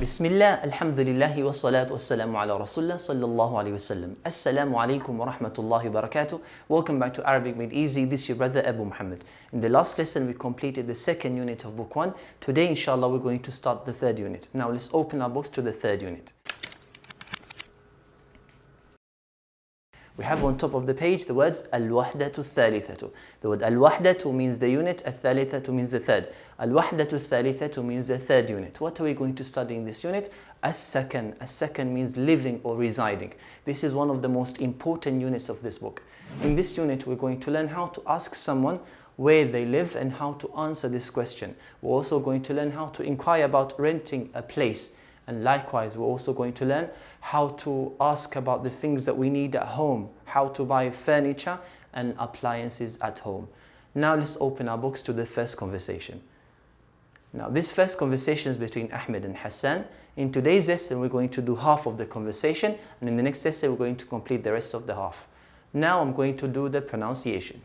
Bismillah, alhamdulillah, wa salatu wassalamu ala rasulullah sallallahu alayhi wasallam. Assalamu Alaykum wa rahmatullahi wa barakatuh. Welcome back to Arabic Made Easy. This is your brother Abu Muhammad. In the last lesson, we completed the second unit of book 1. Today, inshallah, we're going to start the third unit. Now, let's open our books to the third unit. We have on top of the page the words al-wahdatu thalithatu. The word al-wahdatu means the unit, al-thalithatu means the third. Al-wahdatu thalithatu means the third unit. What are we going to study in this unit? As-sakan. As-sakan means living or residing. This is one of the most important units of this book. In this unit, we're going to learn how to ask someone where they live and how to answer this question. We're also going to learn how to inquire about renting a place. And likewise, we're also going to learn how to ask about the things that we need at home, how to buy furniture and appliances at home. Now let's open our books to the first conversation. Now this first conversation is between Ahmed and Hassan. In today's lesson, we're going to do half of the conversation, and in the next lesson, we're going to complete the rest of the half. Now I'm going to do the pronunciation.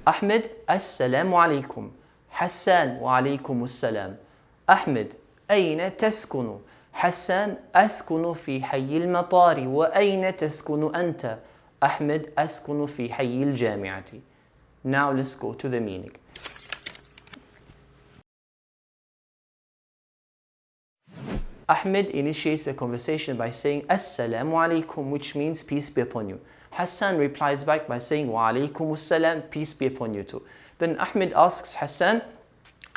Ahmed, Assalamu Alaykum. حسان وعليكم السلام. أحمد أين تسكن؟ حسان أسكن في حي المطار. وأين تسكن أنت؟ أحمد أسكن في حي الجامعة. Now let's go to the meaning. Ahmed initiates the conversation by saying Assalamu Alaykum, which means peace be upon you. Hassan replies back by saying Wa alaykum assalam, peace be upon you too. Then Ahmed asks Hassan,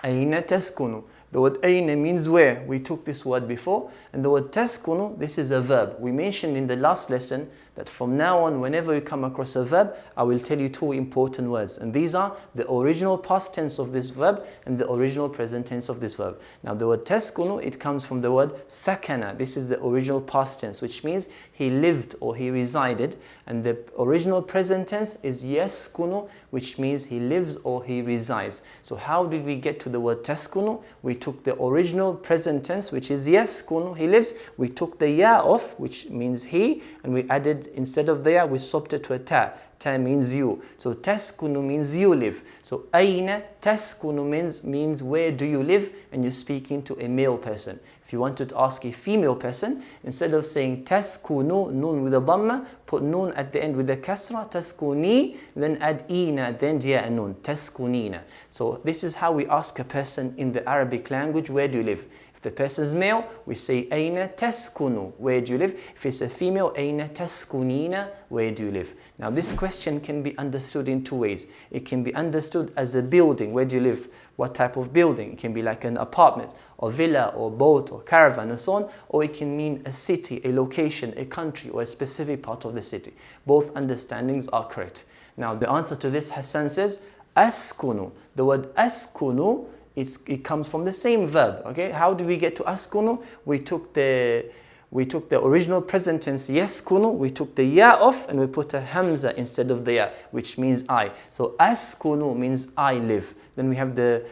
Ayna taskunu. The word ayna means where. We took this word before. And the word taskunu, this is a verb. We mentioned in the last lesson that from now on, whenever you come across a verb, I will tell you two important words. And these are the original past tense of this verb and the original present tense of this verb. Now the word taskunu, it comes from the word sakana. This is the original past tense, which means he lived or he resided. And the original present tense is yaskunu, which means he lives or he resides. So how did we get to the word taskunu? We took the original present tense, which is yaskunu, he lives. We took the ya off, which means he, and we added, instead of the ya, we swapped it to a ta. Ta means you. So taskunu means you live. So ayna taskunu means where do you live, and you're speaking to a male person. If you wanted to ask a female person, instead of saying taskunu, noon with a dhamma, put noon at the end with a kasra, taskuni, then add ina at the end, ya and noon, taskunina. So this is how we ask a person in the Arabic language, where do you live? If the person is male, we say Ayna taskunu, where do you live? If it's a female, Ayna taskunina, where do you live? Now this question can be understood in two ways. It can be understood as a building, where do you live? What type of building? It can be like an apartment, or villa, or boat, or caravan, and so on. Or it can mean a city, a location, a country, or a specific part of the city. Both understandings are correct. Now the answer to this, Hassan says, Askunu. The word askunu, it comes from the same verb. Okay, how do we get to askunu? We took the original present tense yaskunu, we took the ya off and we put a hamza instead of the ya, which means I. So askunu means I live. Then we have the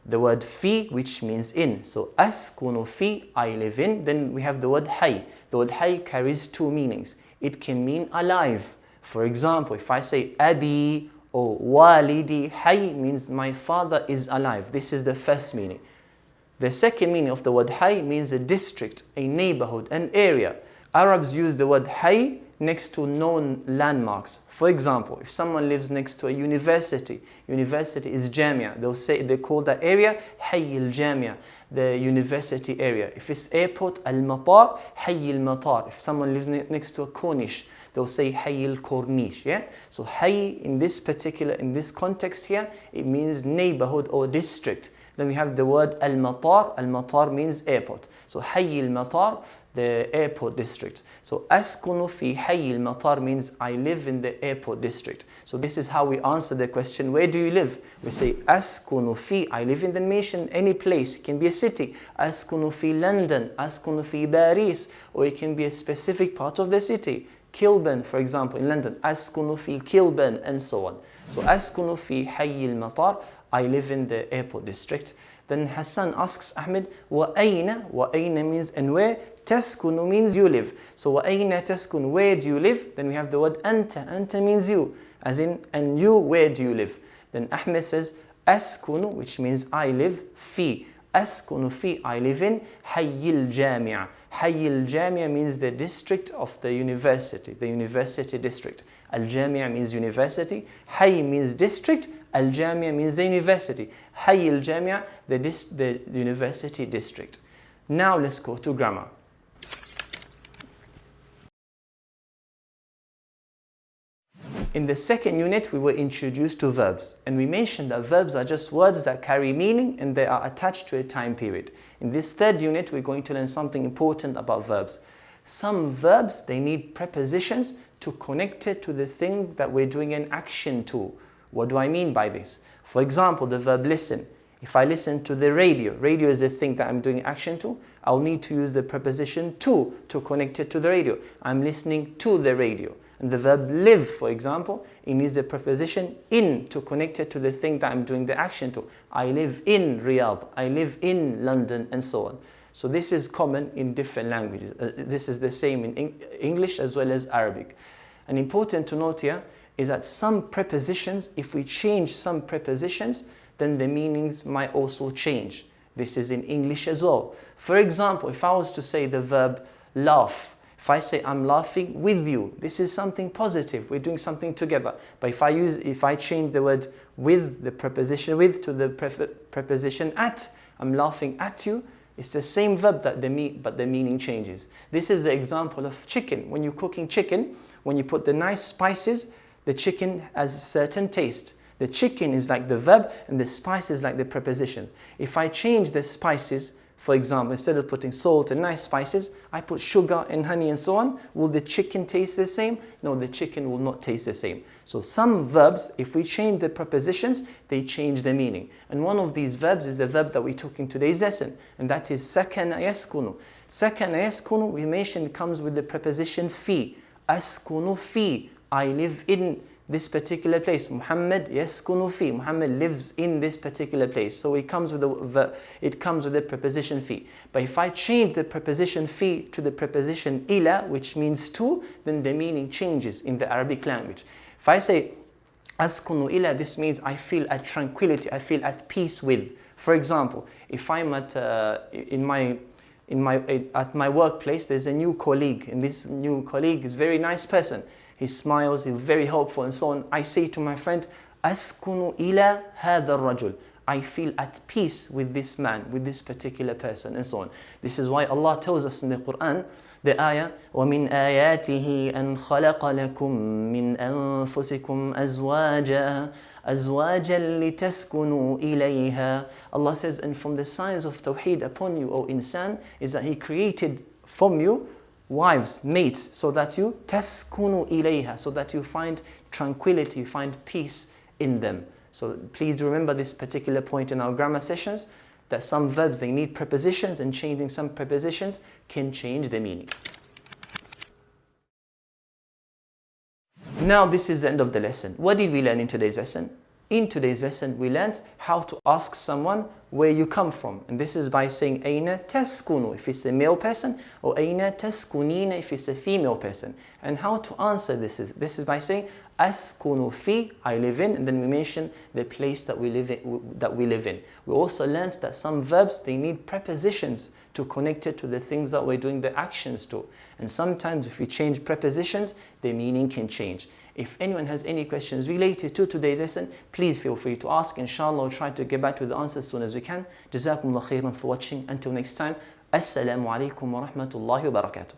word fi, which means in. So askunu fi, I live in. Then we have the word hay. The word hay carries two meanings. It can mean alive. For example, if I say abi or walidi, hay means my father is alive. This is the first meaning. The second meaning of the word hay means a district, a neighborhood, an area. Arabs use the word hay next to known landmarks. For example, if someone lives next to a university is jamia, they call that area hay al-jamia, the university area. If it's airport, al-matar, hay al-matar. If someone lives next to a corniche, they'll say hay al-corniche. Yeah? So hay in this context here, it means neighborhood or district. Then we have the word al-matar. Al-matar means airport. So hay al-matar, the airport district. So askunu fi hay al-matar means I live in the airport district. So this is how we answer the question, where do you live? We say askunu fi, I live in the nation, any place. It can be a city. Askunu fi London, askunu fi Paris, or it can be a specific part of the city. Kilburn, for example, in London, askunu fi Kilburn, and so on. So askunu fi hay al-matar, I live in the airport district. Then Hassan asks Ahmed, wa ayna? Wa ayna means and where? Taskunu means you live. So wa ayna taskun, where do you live? Then we have the word anta. Anta means you, as in, and you, where do you live? Then Ahmed says, Askunu, which means I live, fi. Askunu fi, I live in, Hayyil Jamia. Hayyil Jamia means the district of the university district. Al-Jamia means university, Hayy means district, Al-Jamia means the university. Hayyil Jamia, the university district. Now let's go to grammar. In the second unit, we were introduced to verbs, and we mentioned that verbs are just words that carry meaning and they are attached to a time period. In this third unit, we're going to learn something important about verbs. Some verbs, they need prepositions to connect it to the thing that we're doing an action to. What do I mean by this? For example, the verb listen. If I listen to the radio is a thing that I'm doing action to, I'll need to use the preposition to connect it to the radio. I'm listening to the radio. And the verb live, for example, it needs the preposition in to connect it to the thing that I'm doing the action to. I live in Riyadh, I live in London, and so on. So this is common in different languages. This is the same in English as well as Arabic. And important to note here is that some prepositions, if we change some prepositions, then the meanings might also change. This is in English as well. For example, if I was to say the verb laugh, if I say I'm laughing with you, this is something positive. We're doing something together. But if I change the word with, the preposition with, to the preposition at, I'm laughing at you, it's the same verb but the meaning changes. This is the example of chicken. When you're cooking chicken, when you put the nice spices, the chicken has a certain taste. The chicken is like the verb and the spice is like the preposition. If I change the spices, for example, instead of putting salt and nice spices, I put sugar and honey and so on. Will the chicken taste the same? No, the chicken will not taste the same. So some verbs, if we change the prepositions, they change the meaning. And one of these verbs is the verb that we took in today's lesson, and that is sakana yaskunu. Sakana yaskunu, we mentioned, comes with the preposition fi. Askunu fi, I live in this particular place. Muhammad yaskunu fi. Muhammad lives in this particular place. So it comes with the preposition fi. But if I change the preposition fi to the preposition ila, which means to, then the meaning changes in the Arabic language. If I say askunu ila, this means I feel at tranquility, I feel at peace with. For example, if I'm at my workplace, there's a new colleague, and this new colleague is a very nice person. He smiles, he's very helpful and so on. I say to my friend, Askunu ila hadha rajul. I feel at peace with this man, with this particular person, and so on. This is why Allah tells us in the Quran, the ayah, وَمِنْ آيَاتِهِ أَنْ خَلَقَ لَكُم مِّنْ أَنفُسِكُمْ أَزْوَاجًا لِتَسْكُنُوا إِلَيْهَا. Allah says, and from the signs of Tawheed upon you, O insan, is that He created from you wives, mates, so that you taskunu ilayha, so that you find tranquility, you find peace in them. So please do remember this particular point in our grammar sessions, that some verbs, they need prepositions, and changing some prepositions can change the meaning. Now this is the end of the lesson. What did we learn in today's lesson? In today's lesson, we learned how to ask someone where you come from. And this is by saying Ayna taskunu if it's a male person, or Ayna taskunina if it's a female person. And how to answer this is by saying Askunu fi, I live in, and then we mention the place that we live in. We also learned that some verbs, they need prepositions to connect it to the things that we're doing the actions to. And sometimes if we change prepositions, the meaning can change. If anyone has any questions related to today's lesson, please feel free to ask. Inshallah, we'll try to get back to the answers as soon as we can. Jazakumullah khairan for watching. Until next time, Assalamu Alaykum wa rahmatullahi wa barakatuh.